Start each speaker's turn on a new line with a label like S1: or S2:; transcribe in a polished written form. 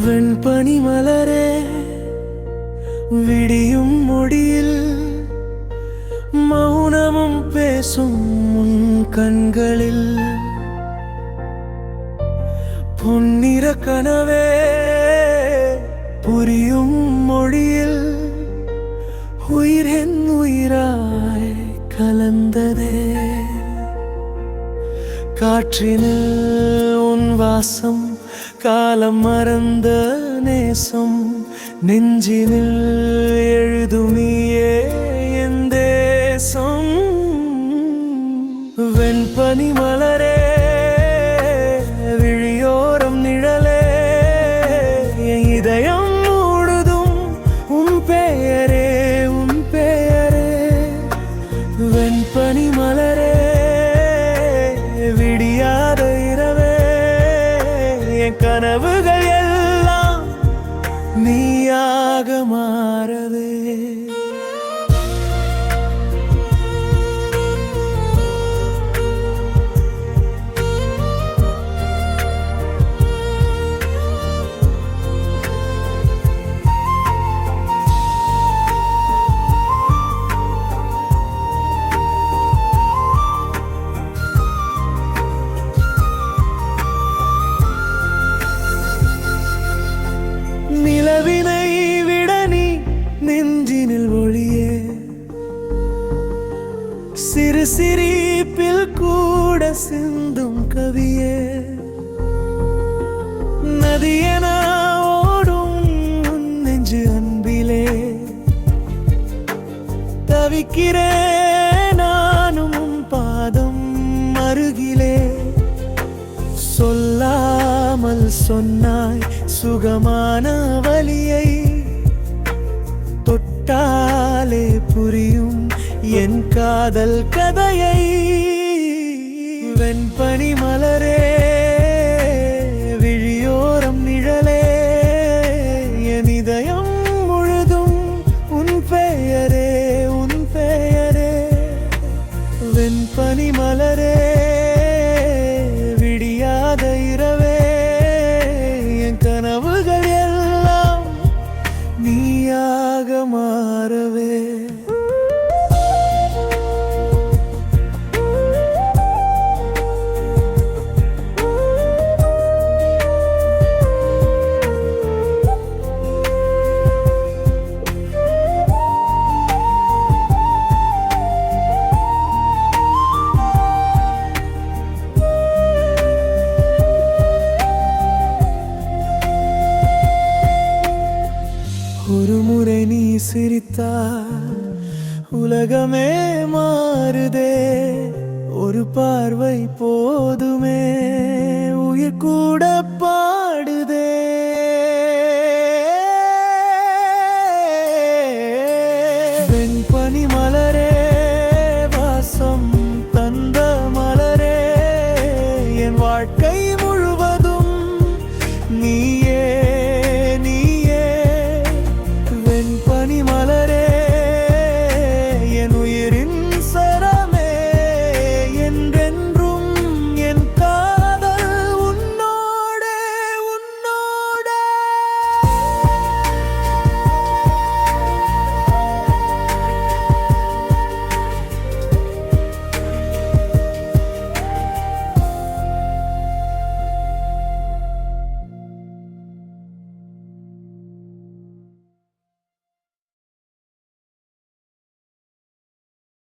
S1: வெண்பனி மலரே விடியும் மொழியில் மௌனமும் பேசும் உன் கண்களில் பொன்னிற கனவே புரியும் மொழியில் உயிர் என் உயிராய் கலந்ததே காற்றினில் உன் வாசம் காலம் மறந்த நேசம் நெஞ்சினில் எழுதுமியே என் தேசம் வெண்பனி மலரே விழியோரம் நிழலே என் இதயம் மூடுதும் உன் பெயரே உன் பெயரே வெண்பனி மலரே விடியாத இரவே என் கனவுகள் எல்லாம் நீயாக மாறவே நிலவினை விட நீ நெஞ்சினில் ஒளியே சிறு சிரிப்பில் கூட சிந்தும் கவியே நதியென ஓடும் உன் நெஞ்சு அன்பிலே தவிக்கிறேன் நானும் உன் பாதம் அருகிலே சொல்லாமல் சொன்னாய் சுகமான வலியை தொட்டாலே புரியும் என் காதல் கதையை வெண்பனி மலரே விழியோரம் நிழலே என் இதயம் முழுதும் உன் பெயரே உன் பெயரே வெண்பனி மலரே விடியாத இரவே என் கனவுகள் எல்லாம் நீயாக மாறவே ஒரு முறை நீ சிரித்தால் உலகமே மாறுதே ஒரு பார்வை போதுமே உயிர் கூட